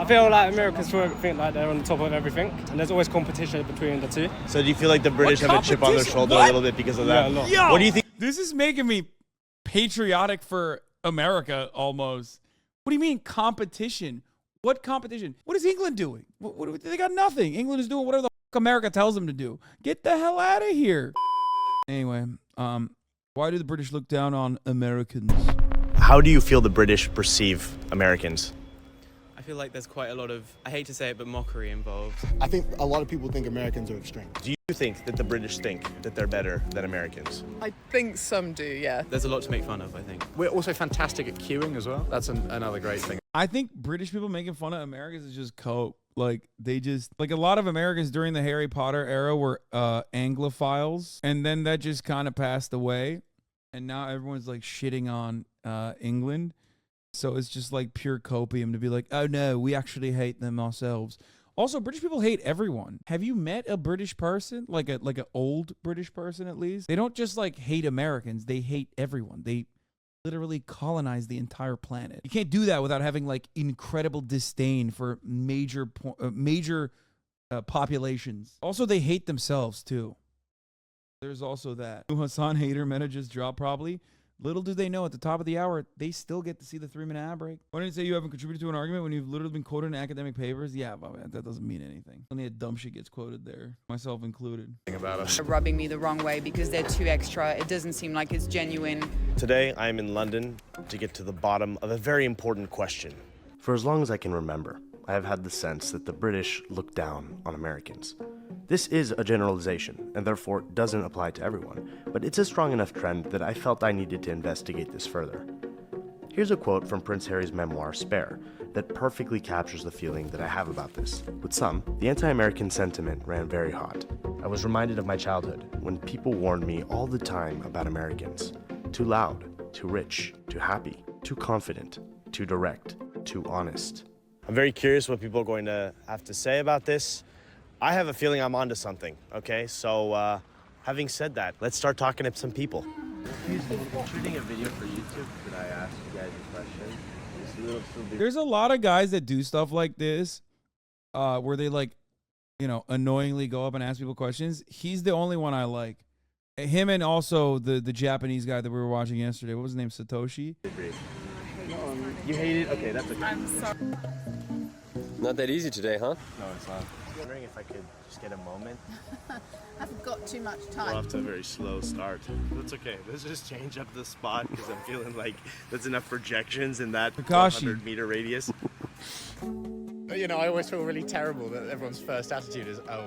I feel like Americans think like they're on top of everything, and there's always competition between the two. So do you feel like the British have a chip on their shoulder a little bit because of that? Yeah, a lot. Yo, What do you think? This is making me patriotic for America almost. What do you mean competition? What competition? What is England doing? They got nothing. England is doing whatever the fuck America tells them to do. Get the hell out of here. Anyway, why do the British look down on Americans? How do you feel the British perceive Americans? I feel like there's quite a lot of, I hate to say it, but mockery involved. I think a lot of people think Americans are extreme. Do you think that the British think that they're better than Americans? I think some do, yeah. There's a lot to make fun of, I think. We're also fantastic at queuing as well. That's another great thing. I think British people making fun of Americans is just cope. Like, they just, like a lot of Americans during the Harry Potter era were Anglophiles, and then that just kind of passed away, and now everyone's like shitting on England. So it's just like pure copium to be like, oh no, we actually hate them ourselves. Also, British people hate everyone. Have you met a British person, like an old British person at least? They don't just like hate Americans, they hate everyone. They literally colonize the entire planet. You can't do that without having like incredible disdain for major populations. Also, they hate themselves too. There's also that. Hassan hater manages job probably. Little do they know, at the top of the hour, they still get to see the 3-minute ad break. Why didn't you say you haven't contributed to an argument when you've literally been quoted in academic papers? Yeah, but that doesn't mean anything. Only a dumb shit gets quoted there, myself included. About us. Rubbing me the wrong way because they're too extra. It doesn't seem like it's genuine. Today, I am in London to get to the bottom of a very important question. For as long as I can remember, I have had the sense that the British look down on Americans. This is a generalization, and therefore doesn't apply to everyone, but it's a strong enough trend that I felt I needed to investigate this further. Here's a quote from Prince Harry's memoir, Spare, that perfectly captures the feeling that I have about this. With some, the anti-American sentiment ran very hot. I was reminded of my childhood, when people warned me all the time about Americans. Too loud, too rich, too happy, too confident, too direct, too honest. I'm very curious what people are going to have to say about this. I have a feeling I'm onto something, okay? So, having said that, let's start talking to some people. Shooting a video for YouTube, could I ask you guys a question? There's a lot of guys that do stuff like this, where they like, you know, annoyingly go up and ask people questions. He's the only one I like. Him and also the Japanese guy that we were watching yesterday. What was his name? Satoshi? You hate it? Okay, that's okay. I'm sorry. Not that easy today, huh? No, it's not. I'm wondering if I could just get a moment. I've got too much We're time. off to a very slow start. That's okay. Let's just change up the spot because I'm feeling like there's enough projections in that 100-meter radius. You know, I always feel really terrible that everyone's first attitude is, oh,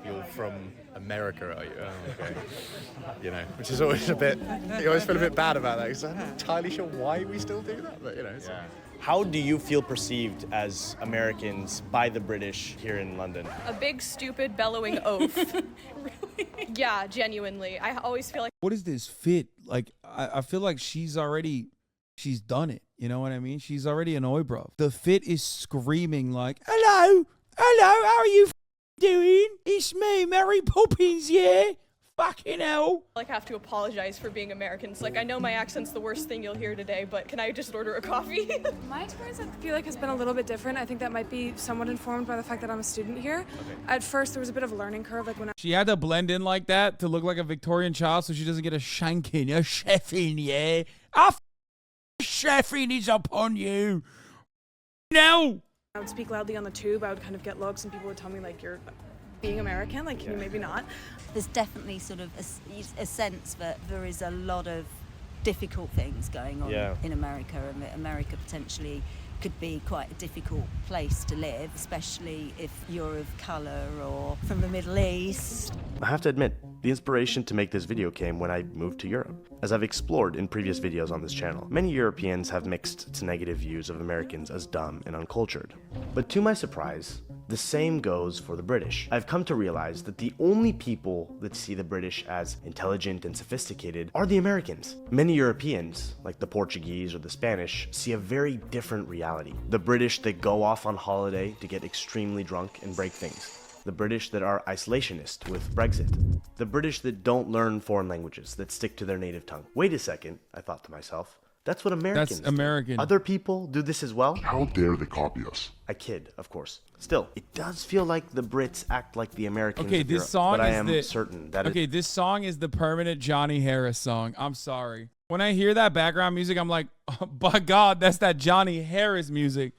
you're from America, are you? Oh, okay. You know, which is always a bit, you always feel a bit bad about that because I'm not entirely sure why we still do that, but you know. Yeah. How do you feel perceived as Americans by the British here in London? A big, stupid, bellowing oaf. Really? Yeah, genuinely. I always feel like... What is this fit? Like, I feel like she's done it. You know what I mean? She's already an oibro. The fit is screaming like, hello, how are you doing? It's me, Mary Poppins, yeah? Fucking hell. I have to apologize for being American. Like, I know my accent's the worst thing you'll hear today, but can I just order a coffee? My experience, I feel like, has been a little bit different. I think that might be somewhat informed by the fact that I'm a student here. Okay. At first, there was a bit of a learning curve. Like when she had to blend in like that to look like a Victorian child so she doesn't get a shanking, a chefing, yeah? Chefing is upon you. No. I would speak loudly on the tube. I would kind of get looks, and people would tell me, like, you're being American, like, can you maybe not? There's definitely sort of a sense that there is a lot of difficult things going on in America, and that America potentially could be quite a difficult place to live, especially if you're of colour or from the Middle East. I have to admit, the inspiration to make this video came when I moved to Europe. As I've explored in previous videos on this channel, many Europeans have mixed to negative views of Americans as dumb and uncultured. But to my surprise, the same goes for the British. I've come to realize that the only people that see the British as intelligent and sophisticated are the Americans. Many Europeans, like the Portuguese or the Spanish, see a very different reality. The British that go off on holiday to get extremely drunk and break things. The British that are isolationist with Brexit. The British that don't learn foreign languages, that stick to their native tongue. Wait a second, I thought to myself. That's what Americans That's American. do. Other people do this as well? How dare they copy us? I kid, of course. Still, it does feel like the Brits act like the Americans Okay, of this Europe, song but I is am the certain that okay. This song is the permanent Johnny Harris song. I'm sorry. When I hear that background music, I'm like, oh, by God, that's that Johnny Harris music.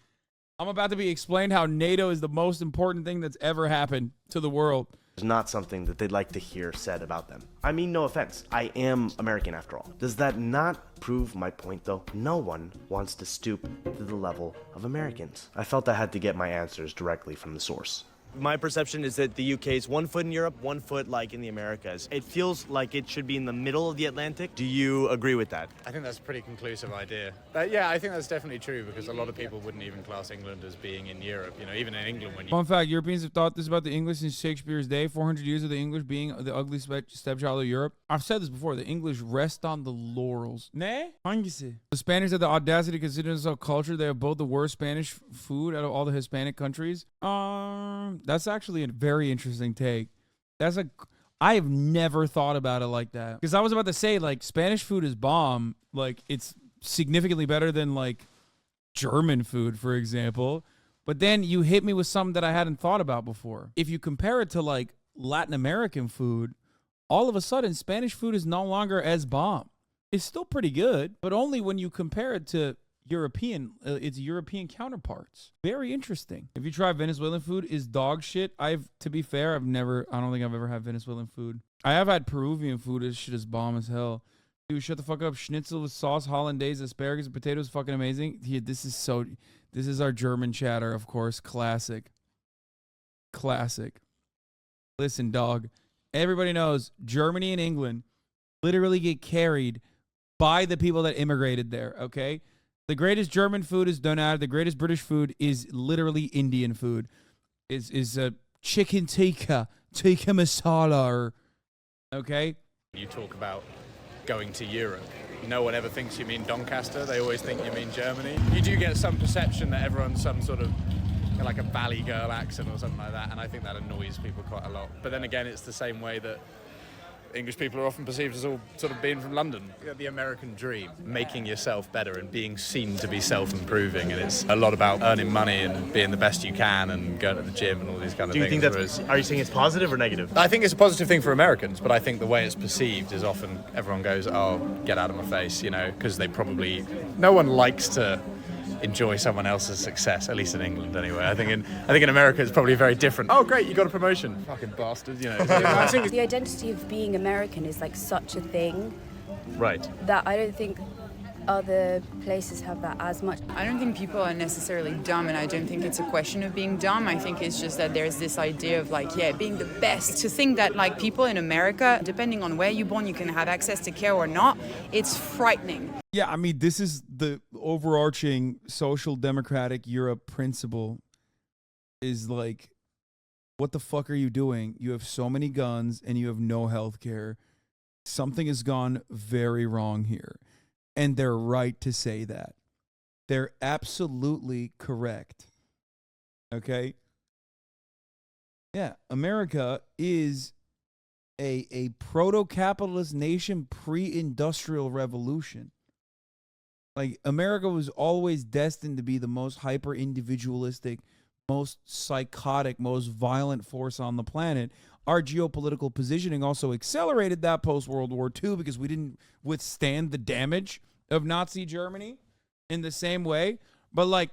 I'm about to be explained how NATO is the most important thing that's ever happened to the world. It's not something that they'd like to hear said about them. I mean, no offense. I am American after all. Does that not prove my point, though? No one wants to stoop to the level of Americans. I felt I had to get my answers directly from the source. My perception is that the UK is 1 foot in Europe, 1 foot like in the Americas. It feels like it should be in the middle of the Atlantic. Do you agree with that? I think that's a pretty conclusive idea. Yeah, I think that's definitely true because a lot of people wouldn't even class England as being in Europe. You know, even in England when you... Fun fact, Europeans have thought this about the English since Shakespeare's day, 400 years of the English being the ugly stepchild of Europe. I've said this before, the English rest on the laurels. Ne? Hangisi. The Spanish have the audacity to consider themselves culture. They have both the worst Spanish food out of all the Hispanic countries. That's actually a very interesting take. I have never thought about it like that. Because I was about to say, like, Spanish food is bomb. Like, it's significantly better than, like, German food, for example. But then you hit me with something that I hadn't thought about before. If you compare it to, like, Latin American food, all of a sudden, Spanish food is no longer as bomb. It's still pretty good, but only when you compare it to its European counterparts. Very interesting. If you try Venezuelan food, is dog shit. To be fair, I don't think I've ever had Venezuelan food. I have had Peruvian food. This shit is bomb as hell. Dude, shut the fuck up. Schnitzel with sauce, hollandaise, asparagus, and potatoes, fucking amazing. Yeah, this is our German chatter, of course. Classic. Listen, dog. Everybody knows Germany and England literally get carried by the people that immigrated there, okay? The greatest German food is doner. The greatest British food is literally Indian food. Is a chicken tikka masala, okay? You talk about going to Europe. No one ever thinks you mean Doncaster. They always think you mean Germany. You do get some perception that everyone's some sort of like a Valley girl accent or something like that, and I think that annoys people quite a lot. But then again, it's the same way that English people are often perceived as all sort of being from London. The American dream, making yourself better and being seen to be self-improving, and it's a lot about earning money and being the best you can and going to the gym and all these kind of things. Do you think are you saying it's positive or negative? I think it's a positive thing for Americans, but I think the way it's perceived is often everyone goes, oh, get out of my face, you know, because no one likes to enjoy someone else's success, at least in England anyway. I think in America it's probably very different. Oh great, you got a promotion. Fucking bastard, you know. I think the identity of being American is like such a thing. Right. That I don't think other places have that as much. I don't think people are necessarily dumb, and I don't think it's a question of being dumb. I think it's just that there's this idea of like, being the best. To think that like people in America, depending on where you're born, you can have access to care or not, it's frightening. Yeah, I mean, this is the overarching social democratic Europe principle is like, what the fuck are you doing? You have so many guns and you have no health care. Something has gone very wrong here. And they're right to say that. They're absolutely correct. Okay? Yeah, America is a proto-capitalist nation pre-industrial revolution. Like, America was always destined to be the most hyper-individualistic, most psychotic, most violent force on the planet. Our geopolitical positioning also accelerated that post-World War II because we didn't withstand the damage of Nazi Germany in the same way. But, like,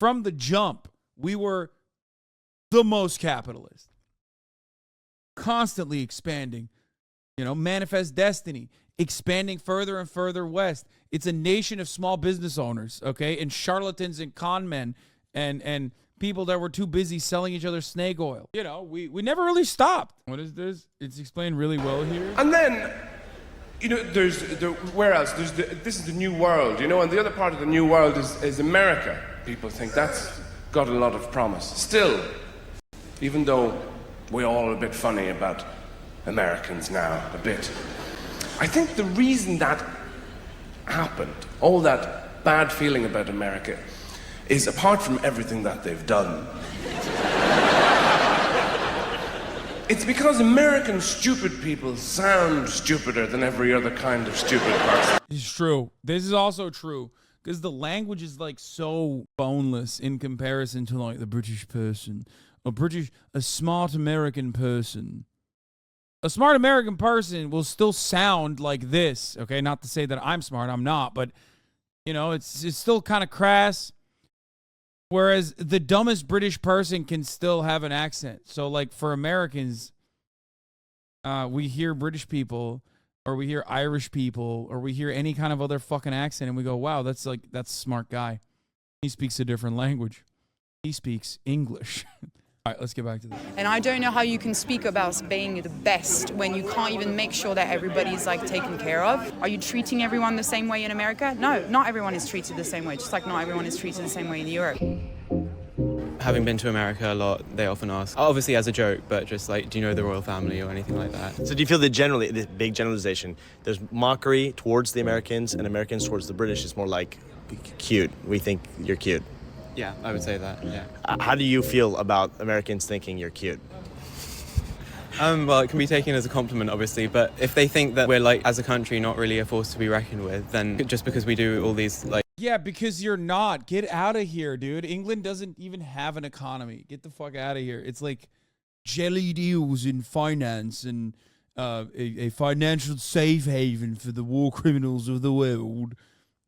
from the jump, we were the most capitalist. Constantly expanding. You know, manifest destiny. Expanding further and further west. It's a nation of small business owners, okay? And charlatans and con men and people that were too busy selling each other snake oil. You know, we never really stopped. What is this? It's explained really well here. And then, you know, this is the new world, you know, and the other part of the new world is America. People think that's got a lot of promise. Still, even though we're all a bit funny about Americans now, a bit, I think the reason that happened, all that bad feeling about America, is apart from everything that they've done, It's because American stupid people sound stupider than every other kind of stupid person. It's true. This is also true. Because the language is like so boneless in comparison to like the British person. A smart American person. A smart American person will still sound like this. Okay, not to say that I'm smart, I'm not, but you know, it's still kind of crass. Whereas the dumbest British person can still have an accent. So like for Americans, we hear British people, or we hear Irish people, or we hear any kind of other fucking accent, and we go, wow, that's a smart guy. He speaks a different language. He speaks English. All right, let's get back to this. And I don't know how you can speak about being the best when you can't even make sure that everybody's like taken care of. Are you treating everyone the same way in America? No, not everyone is treated the same way, just like not everyone is treated the same way in Europe. Having been to America a lot, they often ask, obviously as a joke, but just like, do you know the royal family or anything like that? So do you feel that generally, the big generalization, there's mockery towards the Americans and Americans towards the British is more like cute. We think you're cute. Yeah, I would say that, yeah. How do you feel about Americans thinking you're cute? Well, it can be taken as a compliment, obviously, but if they think that we're, like, as a country, not really a force to be reckoned with, then just because we do all these, like... Yeah, because you're not. Get out of here, dude. England doesn't even have an economy. Get the fuck out of here. It's like jelly deals in finance and a financial safe haven for the war criminals of the world.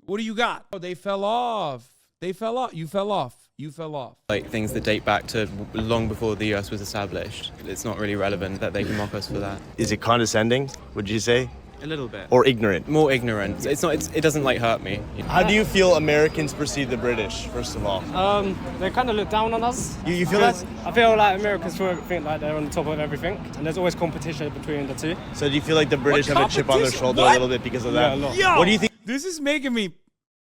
What do you got? Oh, they fell off. They fell off. You fell off. You fell off. Like things that date back to long before the US was established. It's not really relevant that they can mock us for that. Is it condescending, would you say? A little bit. Or ignorant? More ignorant. It doesn't like hurt me. You know? How do you feel Americans perceive the British, first of all? They kind of look down on us. You feel that? I feel like Americans think like they're on top of everything, and there's always competition between the two. So do you feel like the British have a chip on their shoulder a little bit because of that? Yeah, a lot. Yo, what do you think? This is making me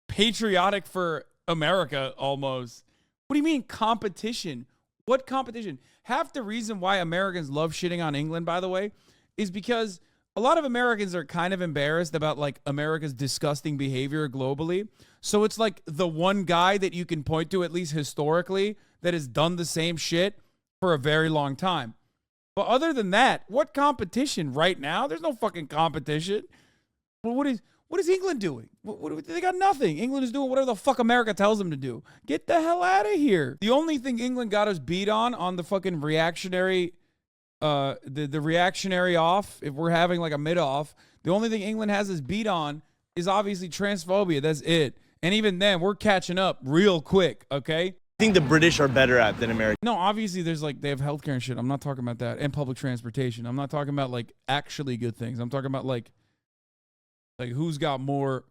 patriotic for America almost. What do you mean competition? What competition? Half the reason why Americans love shitting on England, by the way, is because a lot of Americans are kind of embarrassed about like America's disgusting behavior globally. So it's like the one guy that you can point to, at least historically, that has done the same shit for a very long time. But other than that, what competition right now? There's no fucking competition. Well, what is England doing? They got nothing. England is doing whatever the fuck America tells them to do. Get the hell out of here. The only thing England got us beat on the fucking reactionary, the reactionary off, if we're having like a mid-off, the only thing England has us beat on is obviously transphobia. That's it. And even then, we're catching up real quick, okay? I think the British are better at than Americans. No, obviously there's like, they have healthcare and shit. I'm not talking about that. And public transportation. I'm not talking about like actually good things. I'm talking about like who's got more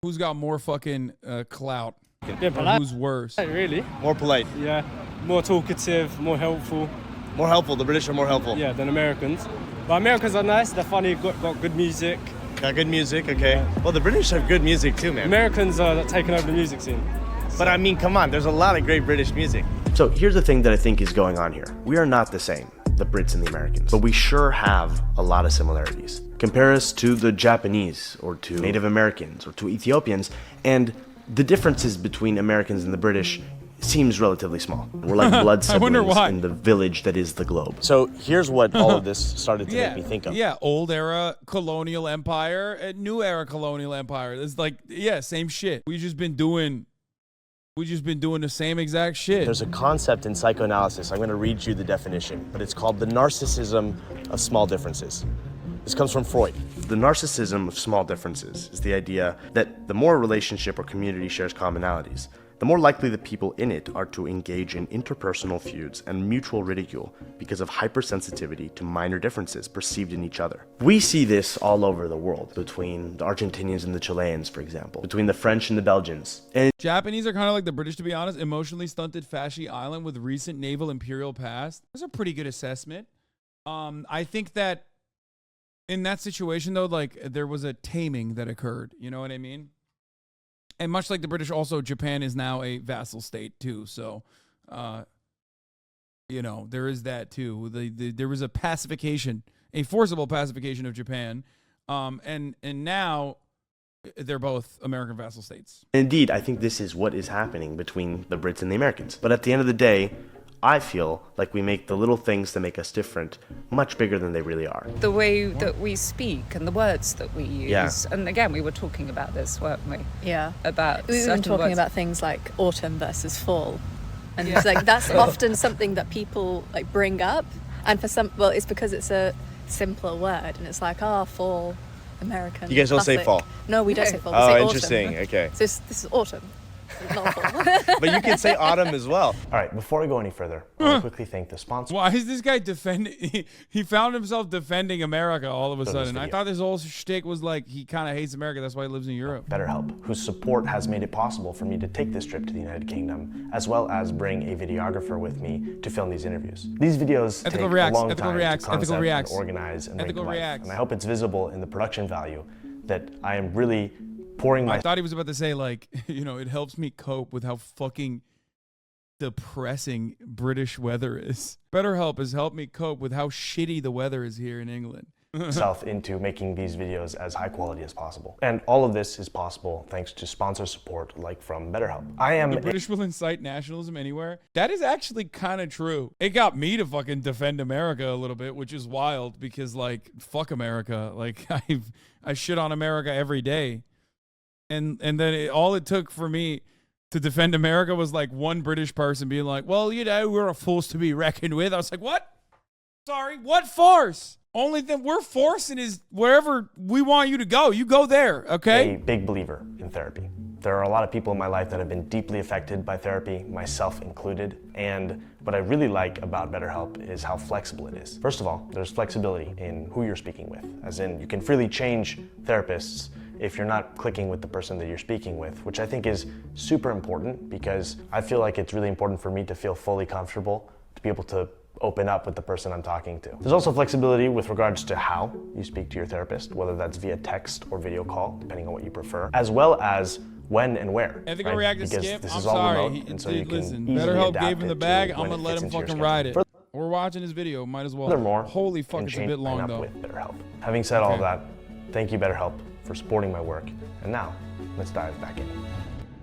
fucking clout, yeah, or who's worse. Really? More polite. Yeah, more talkative, more helpful. More helpful. The British are more helpful. Yeah, than Americans. But Americans are nice. They're funny. Got good music. Got good music. Okay. Yeah. Well, the British have good music too, man. Americans are taking over the music scene. But I mean, come on. There's a lot of great British music. So here's the thing that I think is going on here. We are not the same, the Brits and the Americans, but we sure have a lot of similarities. Compare us to the Japanese or to Native Americans or to Ethiopians, and the differences between Americans and the British seems relatively small. We're like blood siblings in the village that is the globe. So here's what all of this started to make me think of. Yeah, old era colonial empire and new era colonial empire. It's like, yeah, same shit. We just been doing the same exact shit. There's a concept in psychoanalysis. I'm going to read you the definition, but it's called the narcissism of small differences. This comes from Freud. The narcissism of small differences is the idea that the more a relationship or community shares commonalities, the more likely the people in it are to engage in interpersonal feuds and mutual ridicule because of hypersensitivity to minor differences perceived in each other. We see this all over the world, between the Argentinians and the Chileans, for example, between the French and the Belgians. And Japanese are kind of like the British, to be honest, emotionally stunted fasci island with recent naval imperial past. That's a pretty good assessment. I think that in that situation, though, like there was a taming that occurred. You know what I mean? And much like the British, also Japan is now a vassal state too. So, you know, there is that too. There was a pacification, a forcible pacification of Japan, and now they're both American vassal states. Indeed, I think this is what is happening between the Brits and the Americans. But at the end of the day, I feel like we make the little things that make us different much bigger than they really are. The way that we speak and the words that we use. Yeah. And again, we were talking about this, weren't we? Yeah. About we were certain talking words. about things like autumn versus fall. And it's like that's often something that people like bring up. And for some, well, it's because it's a simpler word. And it's like, fall, American. You guys don't say classic. fall? No, we don't say fall. We Oh, say interesting. autumn. Okay. So this is autumn. Not fall. But you can say autumn as well. All right, before we go any further, I want to quickly thank the sponsor. Why is this guy defending? He found himself defending America all of a sudden. I thought this whole shtick was like he kind of hates America. That's why he lives in Europe. BetterHelp, whose support has made it possible for me to take this trip to the United Kingdom, as well as bring a videographer with me to film these interviews. These videos take a long time to concept and organize and bring to life, and I hope it's visible in the production value that I am really pouring my... I thought he was about to say, like, you know, it helps me cope with how fucking depressing British weather is. BetterHelp has helped me cope with how shitty the weather is here in England. Myself into making these videos as high quality as possible. And all of this is possible thanks to sponsor support like from BetterHelp. I am... The British will incite nationalism anywhere. That is actually kind of true. It got me to fucking defend America a little bit, which is wild because, like, fuck America. Like, I shit on America every day. And then all it took for me to defend America was like one British person being like, well, you know, we're a force to be reckoned with. I was like, what? Sorry, what force? Only thing we're forcing is wherever we want you to go. You go there, okay? A big believer in therapy. There are a lot of people in my life that have been deeply affected by therapy, myself included. And what I really like about BetterHelp is how flexible it is. First of all, there's flexibility in who you're speaking with, as in you can freely change therapists if you're not clicking with the person that you're speaking with, which I think is super important because I feel like it's really important for me to feel fully comfortable to be able to open up with the person I'm talking to. There's also flexibility with regards to how you speak to your therapist, whether that's via text or video call, depending on what you prefer, as well as when and where. Ethical reactive because skip. this I'm is all sorry. remote, and so you can Listen, easily BetterHelp adapt gave him the it bag. to I'm when gonna it let fits him into your fucking schedule. ride it. We're watching this video. Might as well. Furthermore, Holy fuck, can it's a change bit long line up though. with BetterHelp. Having said all of that, thank you BetterHelp for supporting my work. And now, let's dive back in.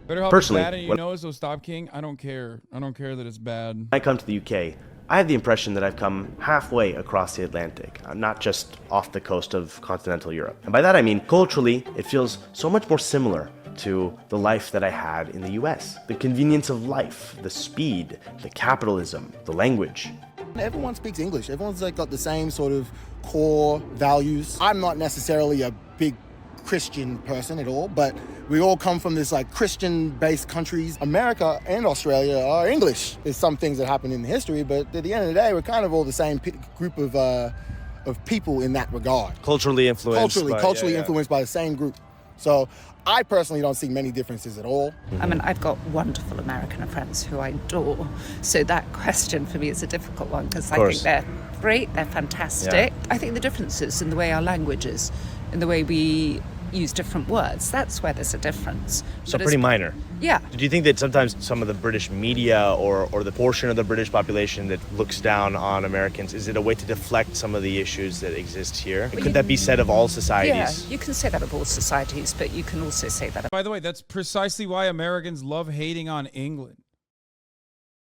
BetterHelp Personally, is bad and you know it, so stop king. I don't care. I don't care that it's bad. When I come to the UK, I have the impression that I've come halfway across the Atlantic. I'm not just off the coast of continental Europe. And by that I mean, culturally, it feels so much more similar to the life that I had in the US. The convenience of life, the speed, the capitalism, the language. Everyone speaks English. Everyone's like got the same sort of core values. I'm not necessarily a big Christian person at all, but we all come from this like Christian-based countries. America and Australia are English. There's some things that happen in history, but at the end of the day, we're kind of all the same group of people in that regard. Culturally influenced. Culturally influenced by the same group. So I personally don't see many differences at all. I mean, I've got wonderful American friends who I adore. So that question for me is a difficult one because I think they're great, they're fantastic. Yeah. I think the differences in the way our language is, in the way we use different words, that's where there's a difference. So pretty minor. Yeah. Do you think that sometimes some of the British media or the portion of the British population that looks down on Americans, is it a way to deflect some of the issues that exist here? Could that be said of all societies? Yeah, you can say that of all societies, but you can also say that. By the way, that's precisely why Americans love hating on England.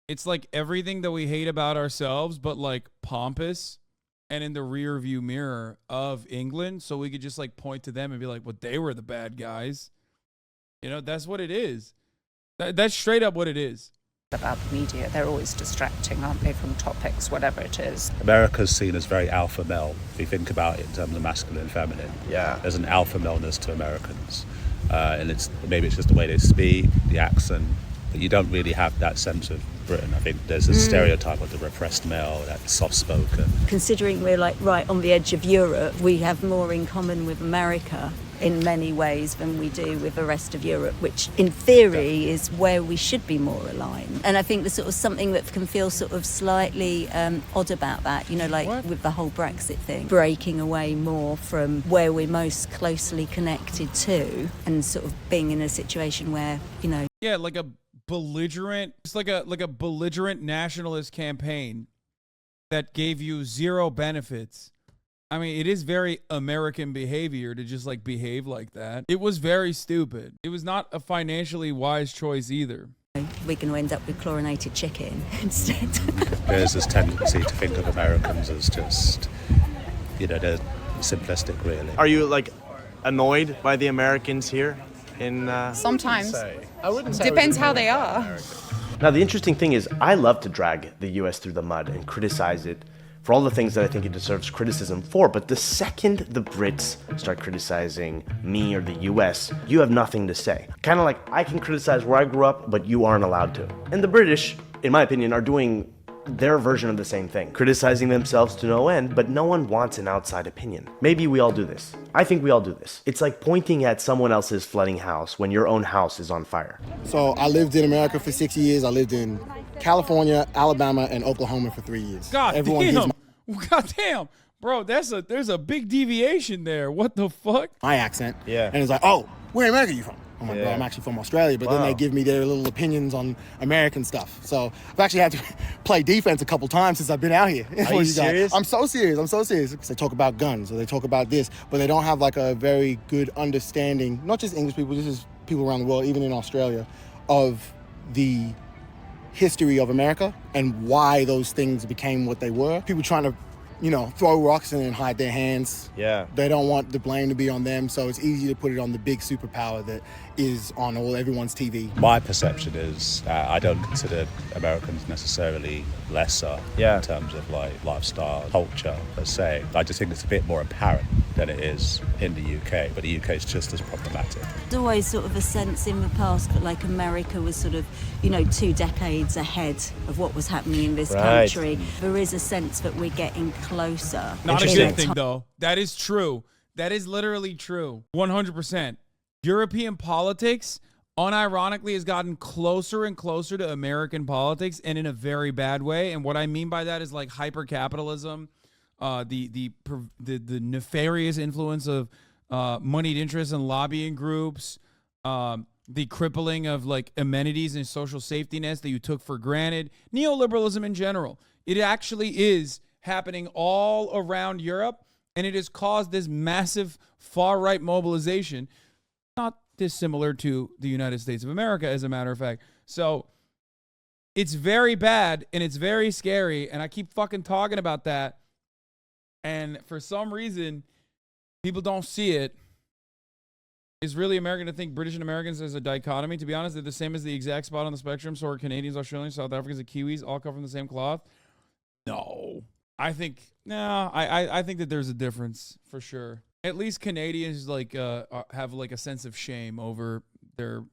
It's like everything that we hate about ourselves, but like pompous and in the rear view mirror of England. So we could just like point to them and be like, well, they were the bad guys. You know, that's what it is. That's straight up what it is. About the media, they're always distracting, aren't they, from topics, whatever it is. America's seen as very alpha male, if you think about it in terms of masculine and feminine. Yeah. There's an alpha maleness to Americans. And maybe it's just the way they speak, the accent, but you don't really have that sense of Britain. I think there's a stereotype of the repressed male, that soft-spoken. Considering we're like right on the edge of Europe, we have more in common with America in many ways than we do with the rest of Europe, which in theory is where we should be more aligned. And I think there's sort of something that can feel sort of slightly odd about that, you know, like with the whole Brexit thing, breaking away more from where we're most closely connected to and sort of being in a situation where, you know. Yeah, like a belligerent, it's like a belligerent nationalist campaign that gave you zero benefits. I mean, it is very American behavior to just like behave like that. It was very stupid. It was not a financially wise choice either. We're going to end up with chlorinated chicken instead. There's this tendency to think of Americans as just, they're simplistic, really. Are you like annoyed by the Americans here in Sometimes. I wouldn't say Depends how they are. Now, the interesting thing is, I love to drag the US through the mud and criticize it for all the things that I think it deserves criticism for. But the second the Brits start criticizing me or the US, you have nothing to say. Kind of like, I can criticize where I grew up, but you aren't allowed to. And the British, in my opinion, are doing their version of the same thing, criticizing themselves to no end, but no one wants an outside opinion. Maybe we all do this. I think we all do this. It's like pointing at someone else's flooding house when your own house is on fire. So I lived in America for 6 years. I lived in California, Alabama, and Oklahoma for 3 years. God damn. Bro, there's a big deviation there. What the fuck? My accent. Yeah. And it's like, oh, where in America are you from? I'm like, Yeah. bro, I'm actually from Australia, but then they give me their little opinions on American stuff. So I've actually had to play defense a couple times since I've been out here. Are you serious? I'm so serious. Because they talk about guns or they talk about this, but they don't have like a very good understanding, not just English people, this is people around the world, even in Australia, of the history of America and why those things became what they were. People trying to, throw rocks and then hide their hands. Yeah. They don't want the blame to be on them, so it's easy to put it on the big superpower that is on everyone's TV. My perception is I don't consider Americans necessarily lesser in terms of like lifestyle, culture per se. I just think it's a bit more apparent than it is in the UK, but the UK is just as problematic. There's always sort of a sense in the past that like America was sort of, 2 decades ahead of what was happening in this country. There is a sense that we're getting closer. Not a good thing, though. That is true. That is literally true. 100%. European politics, unironically, has gotten closer and closer to American politics, and in a very bad way. And what I mean by that is like hyper-capitalism, the nefarious influence of moneyed interests and lobbying groups, the crippling of like amenities and social safety nets that you took for granted, neoliberalism in general. It actually is happening all around Europe, and it has caused this massive far-right mobilization, not dissimilar to the United States of America, as a matter of fact. So it's very bad, and it's very scary, and I keep fucking talking about that, and for some reason, people don't see it. It's really American to think British and Americans as a dichotomy. To be honest, they're the same as the exact spot on the spectrum. So are Canadians, Australians, South Africans, and Kiwis, all come from the same cloth. No. I think that there's a difference for sure. At least Canadians have like a sense of shame over their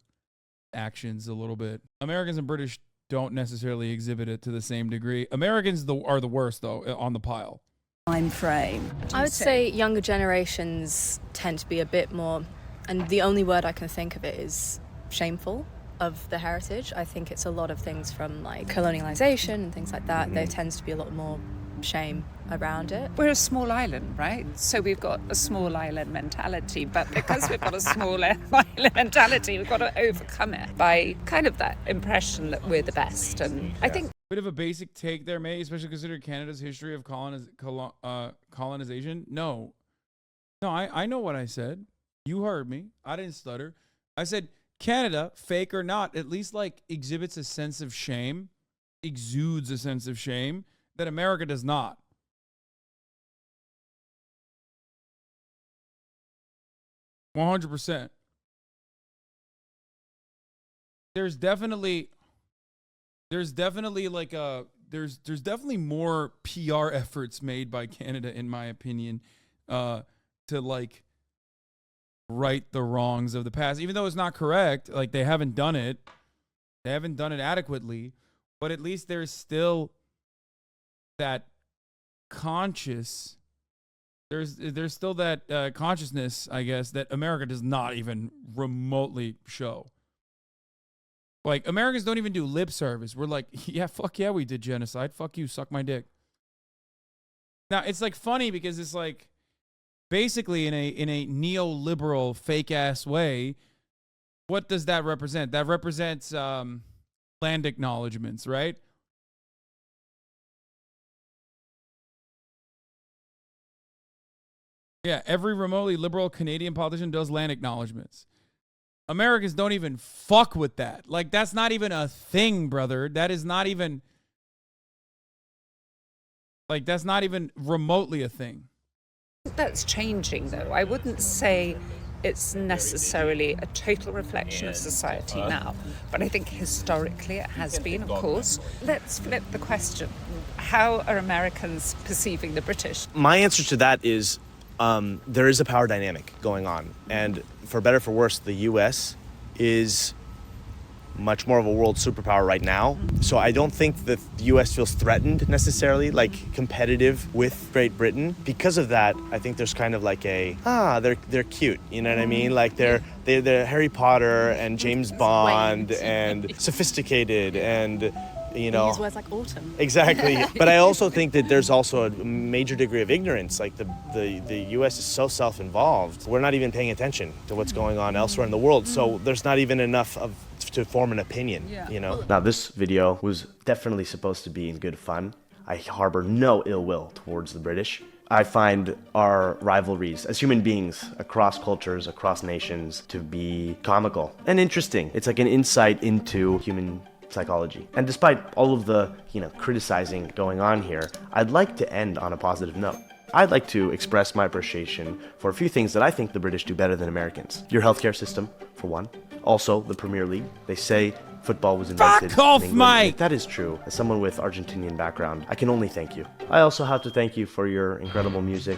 actions a little bit. Americans and British don't necessarily exhibit it to the same degree. Americans are the worst though on the pile. Time frame. I would say younger generations tend to be a bit more, and the only word I can think of it is shameful of the heritage. I think it's a lot of things from like colonialization and things like that. There tends to be a lot more shame around it. We're a small island, right? So we've got a small island mentality, but because we've got a small island mentality, we've got to overcome it by kind of that impression that we're the best. And I think Bit of a basic take there, mate, especially considering Canada's history of colonization. No, I know what I said. You heard me. I didn't stutter. I said Canada, fake or not, at least like exhibits a sense of shame, exudes a sense of shame that America does not. %. There's definitely like there's definitely more PR efforts made by Canada, in my opinion, to like right the wrongs of the past, even though it's not correct. Like they haven't done it adequately, but at least there's still that consciousness, I guess, that America does not even remotely show. Like, Americans don't even do lip service. We're like, yeah, fuck yeah, we did genocide. Fuck you, suck my dick. Now, it's like funny because it's like basically in a neoliberal fake-ass way, what does that represent? That represents land acknowledgements, right? Yeah, every remotely liberal Canadian politician does land acknowledgements. Americans don't even fuck with that. Like, that's not even a thing, brother. That is not even, like, that's not even remotely a thing. That's changing, though. I wouldn't say it's necessarily a total reflection of society now, but I think historically it has been, of course. Let's flip the question. How are Americans perceiving the British? My answer to that is there is a power dynamic going on. And for better or for worse, the U.S. is much more of a world superpower right now. So I don't think that the U.S. feels threatened necessarily, like competitive with Great Britain. Because of that, I think there's kind of like a, they're cute, you know what I mean? Like they're Harry Potter and James Bond and sophisticated and, you know. Use words like autumn. Exactly. But I also think that there's also a major degree of ignorance. Like the U.S. is so self-involved. We're not even paying attention to what's going on elsewhere in the world. So there's not even enough to form an opinion, you know? Now, this video was definitely supposed to be in good fun. I harbor no ill will towards the British. I find our rivalries as human beings across cultures, across nations, to be comical and interesting. It's like an insight into human psychology. And despite all of the, criticizing going on here, I'd like to end on a positive note. I'd like to express my appreciation for a few things that I think the British do better than Americans. Your healthcare system, for one. Also, the Premier League. They say football was invented Fuck off, in England. Mike! If that is true, as someone with Argentinian background, I can only thank you. I also have to thank you for your incredible music.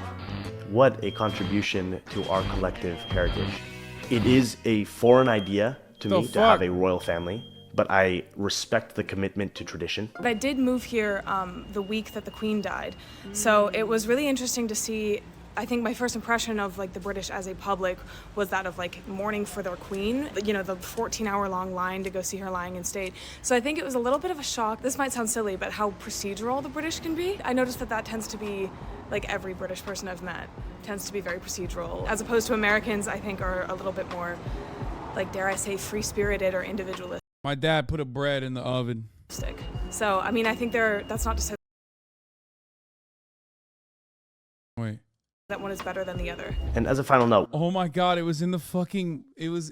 What a contribution to our collective heritage. It is a foreign idea to me to have a royal family, but I respect the commitment to tradition. But I did move here the week that the Queen died, so it was really interesting to see. I think my first impression of the British as a public was that of mourning for their Queen, the 14-hour-long line to go see her lying in state. So I think it was a little bit of a shock. This might sound silly, but how procedural the British can be. I noticed that tends to be, every British person I've met tends to be very procedural, as opposed to Americans, I think, are a little bit more, dare I say, free-spirited or individualistic. My dad put a bread in the oven. So, I mean, I think that's not to say Wait. that one is better than the other. And as a final note. Oh my God, it was in the fucking, it was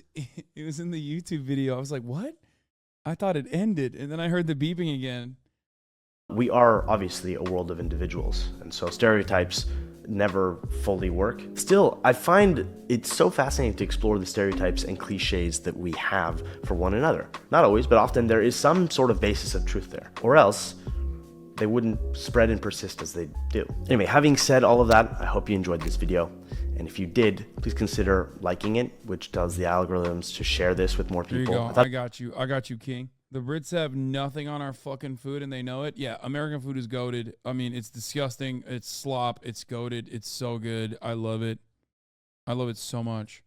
in the YouTube video. I was like, what? I thought it ended. And then I heard the beeping again. We are obviously a world of individuals. And so stereotypes never fully work. Still, I find it so fascinating to explore the stereotypes and cliches that we have for one another. Not always, but often there is some sort of basis of truth there. Or else they wouldn't spread and persist as they do. Anyway, having said all of that, I hope you enjoyed this video. And if you did, please consider liking it, which tells the algorithms to share this with more people. There you go. I got you, King. The Brits have nothing on our fucking food and they know it. Yeah, American food is goated. I mean, it's disgusting. It's slop. It's goated. It's so good. I love it. I love it so much.